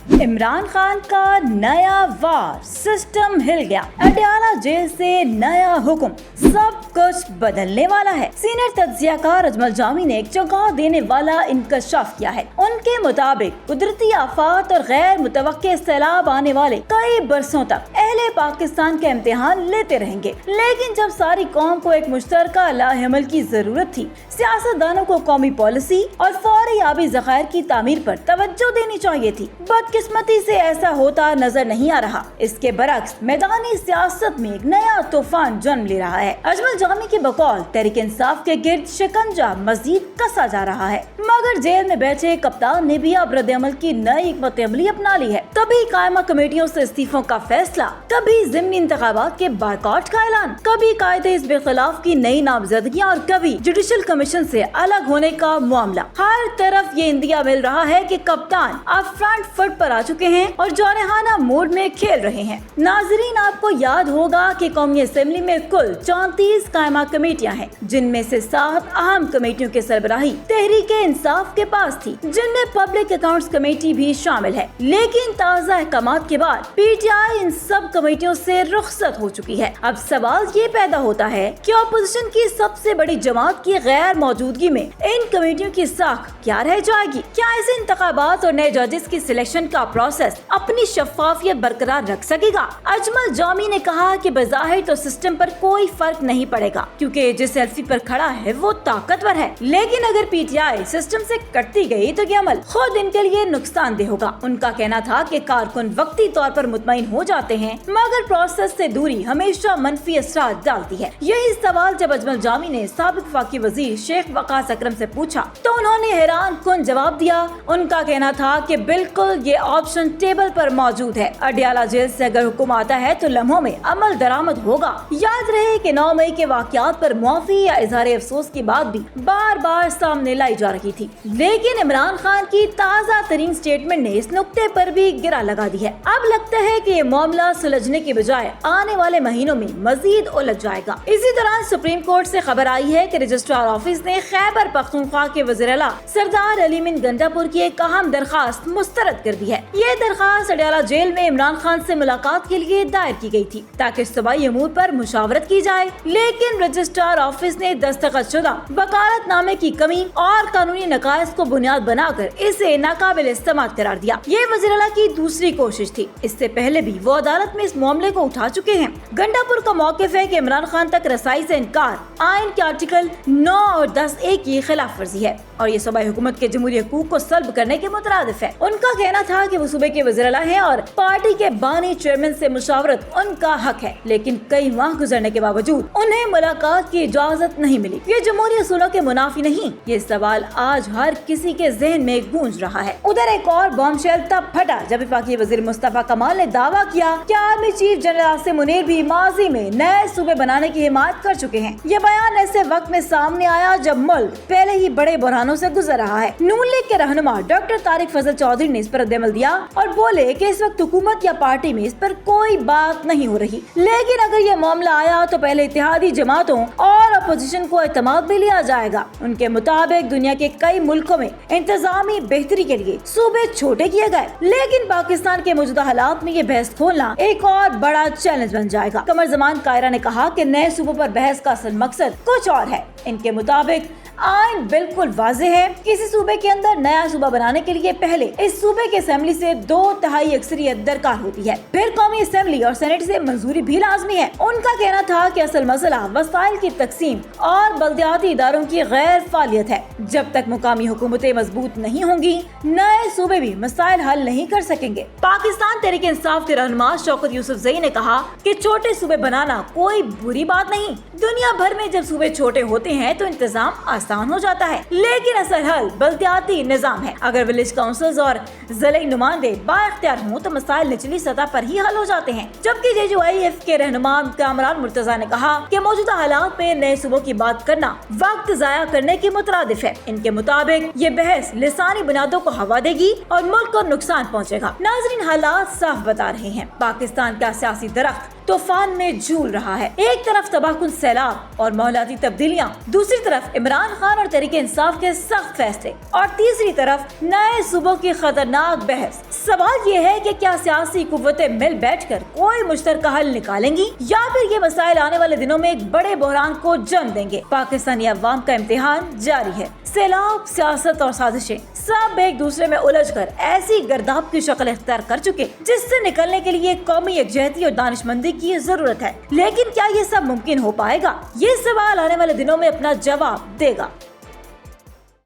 इमरान खान का नया वार, सिस्टम हिल गया, अडयाला जेल से नया हुक्म, सब कुछ बदलने वाला है। सीनियर तज्जियाकार अजमल जामी ने एक चौंका देने वाला इंकशाफ किया है। उनके मुताबिक कुदरती आफात और गैर मुतवक्के सैलाब आने वाले कई बरसों तक अहले पाकिस्तान के इम्तिहान लेते रहेंगे, लेकिन जब सारी कौम को एक मुश्तरका लाहेमल की जरूरत थी, सियासतदानों को कौमी पॉलिसी और फौरी आबी ज़खायर की तामीर पर तवज्जो देनी चाहिए थी। बदकिस्मती से ऐसा होता नजर नहीं आ रहा। इसके बरक्स मैदानी सियासत में एक नया तूफान जन्म ले रहा है। अजमल जामी की बकौल तहरीक इंसाफ के गिर्द शिकंजा मजीद कसा जा रहा है, मगर जेल में बैठे कप्तान ने भी अब रद्द-ए-अमल की नई हिकमत अमली अपना ली है। कभी कायमा कमेटियों से इस्तीफों का फैसला, कभी ज़िमनी इंतखाबात के बायकॉट का ऐलान, कभी कायदे हिज़्ब खिलाफ की नई नामजदगियां और कभी जुडिशल कमीशन से अलग होने का मामला। हर तरफ ये इंदिया मिल रहा है कि कप्तान अब फ्रंट फुट पर आ चुके हैं और जौनहाना मोड में खेल रहे हैं। नाजरीन, आपको याद होगा कि कौमी असेंबली में कुल 34 कायमा कमेटियां हैं, जिनमें से 7 अहम कमेटियों की सरबराही तहरीक इंसाफ के पास थी, जिनमें पब्लिक अकाउंट्स कमेटी भी शामिल है। लेकिन ताज़ा अहकामात के बाद पीटीआई इन सब कमेटियों से रुखसत हो चुकी है। अब सवाल ये पैदा होता है कि अपोजिशन की सबसे बड़ी जमात की गैर मौजूदगी में इन कमेटियों की साख क्या रह जाएगी? क्या ऐसे इंतखाबात और नए जजेस की सिलेक्शन का प्रोसेस अपनी शफाफियत बरकरार रख सकेगा? अजमल जामी ने कहा कि बज़ाहिर तो सिस्टम पर कोई फर्क नहीं पड़ेगा, क्योंकि जिस सेल्फी पर खड़ा है वो ताकतवर है, लेकिन अगर पीटीआई सिस्टम से कटती गई तो ये अमल खुद इनके लिए नुकसानदेह होगा। उनका कहना था कि कारकुन वक्ती तौर पर मुतमईन हो जाते हैं, मगर प्रोसेस से दूरी हमेशा मनफी असरात डालती है। यही सवाल जब अजमल जामी ने साबिक वफाकी वजीर शेख वकास अकरम से पूछा तो उन्होंने हैरान कुन जवाब दिया। उनका कहना था कि बिल्कुल ये ऑप्शन टेबल पर मौजूद है। अडयाला जेल से अगर हुक्म आता है तो लम्हों में अमल दरामद होगा। याद रहे कि 9 मई के वाकयात पर मुआफी या इजहार अफसोस की बात भी बार बार सामने लाई जा रही थी, लेकिन इमरान खान की ताज़ा तरीन स्टेटमेंट ने इस नुक्ते पर भी गिरा लगा दी है। अब लगता है कि ये मामला सुलझने के बजाय आने वाले महीनों में मजीद उलझ जाएगा। इसी दौरान सुप्रीम कोर्ट से खबर आई है कि रजिस्ट्रार ऑफिस ने खैबर पख्तूनख्वा के वज़ीर-ए-आला सरदार अली मीन गंडापुर की एक अहम दरखास्त मुस्तरद कर दी है। ये दरखास्त अडयाला जेल में इमरान खान से मुलाकात के लिए दायर की गई थी, ताकि सूबाई अमूर पर मुशावरत की जाए, लेकिन रजिस्ट्रार ऑफिस ने दस्तखतशुदा वकालतनामे की कमी और कानूनी नकायस को बुनियाद बनाकर इसे नाकाबिल इस्तेमाल करार दिया। ये वज़ीर-ए-आला की दूसरी कोशिश थी। इससे पहले भी वो अदालत में इस मामले को उठा चुके हैं। गंडापुर का मौकिफ है कि इमरान खान तक रसाई से इनकार आइन के आर्टिकल 9 और 10(a) की खिलाफ वर्जी है और ये सूबाई हुकूमत के जमहूरी हकूक को सल्ब करने के मुतरादिफ है। उनका कहना था कि वो सूबे के वज़ीर-ए-आला हैं और पार्टी के बानी चेयरमैन से मुशावरत उनका हक है, लेकिन कई माह गुजरने के बावजूद उन्हें मुलाकात की इजाजत नहीं मिली। ये जमहूरी असूलों के मुनाफी नहीं। ये सवाल आज हर किसी के ज़हन में गूंज रहा है। उधर एक और बॉम्बशेल तब फटा जब वफाकी वज़ीर मुस्तफा कमाल ने दावा किया कि army chief general Asim Munir भी माजी में नए सूबे बनाने की हिमायत कर चुके हैं। ये बयान ऐसे वक्त में सामने आया जब मुल्क पहले ही बड़े बुरहानों से गुजर रहा है। नून लीग के रहनुमा डॉक्टर तारिक फजल चौधरी ने इस पर रद्द-ए-अमल दिया और बोले कि इस वक्त हुकूमत या पार्टी में इस पर कोई बात नहीं हो रही, लेकिन अगर ये मामला आया तो पहले इत्तेहादी जमातों और अपोजिशन को एतमाद में लिया जाएगा। उनके मुताबिक दुनिया के कई मुल्कों में इंतजामी बेहतरी के लिए सूबे छोटे किए गए, लेकिन पाकिस्तान के मौजूदा हालात में ये बहस खोलना एक और बड़ा चैलेंज बन जाएगा। कमर जमान कायरा ने कहा कि नए सूबों पर बहस का असल मकसद कुछ और है। इनके मुताबिक आइन बिल्कुल वाज़ेह है। किसी सूबे के अंदर नया सूबा बनाने के लिए पहले इस सूबे के असेंबली से 2/3 अक्सरियत दरकार होती है, फिर कौमी असेंबली और सेनेट से मंजूरी भी लाजमी है। उनका कहना था कि असल मसला वसाइल की तकसीम और बल्दियाती इदारों की गैर फालियत है। जब तक मुकामी हुकूमतें मजबूत नहीं होंगी, नए सूबे भी मसाइल हल नहीं कर सकेंगे। पाकिस्तान तहरीक इंसाफ के रहनुमा शौकत यूसुफजई ने कहा कि छोटे सूबे बनाना कोई बुरी बात नहीं। दुनिया भर में जब सूबे छोटे होते हैं तो इंतजाम आसान हो जाता है, लेकिन असल हल बल्दियाती निजाम है। अगर विलेज काउंसिल्स और ज़िले नुमाइंदे बाइख्तियार हों तो मसाइल निचली सतह पर ही हल हो जाते हैं। जबकि JJIF के रहनुमा कामरान मुर्तजा ने कहा कि मौजूदा हालात में नए सूबों की बात करना वक्त जाया करने के मुतरादिफ है। इनके मुताबिक ये बहस लिसानी बुनियादों को हवा देगी और मुल्क को नुकसान पहुँचेगा। नाजरीन, हालात साफ बता रहे हैं। पाकिस्तान का सियासी दरख्त तूफान में झूल रहा है। एक तरफ तबाहकुन सैलाब और माहौलियाती तब्दीलियां, दूसरी तरफ इमरान खान और तहरीक इंसाफ के सख्त फैसले और तीसरी तरफ नए सूबों की खतरनाक बहस। सवाल ये है कि क्या सियासी कुव्वतें मिल बैठकर कोई मुश्तरका हल निकालेंगी या फिर ये मसाइल आने वाले दिनों में एक बड़े बहरान को जन्म देंगे। पाकिस्तानी अवाम का इम्तिहान जारी है। सैलाब, सियासत और साजिशें सब एक दूसरे में उलझकर ऐसी गर्दाब की शक्ल इख्तियार कर चुके जिससे निकलने के लिए कौमी यकजहती और दानिशमंदी की जरूरत है। लेकिन क्या ये सब मुमकिन हो पाएगा? ये सवाल आने वाले दिनों में अपना जवाब देगा।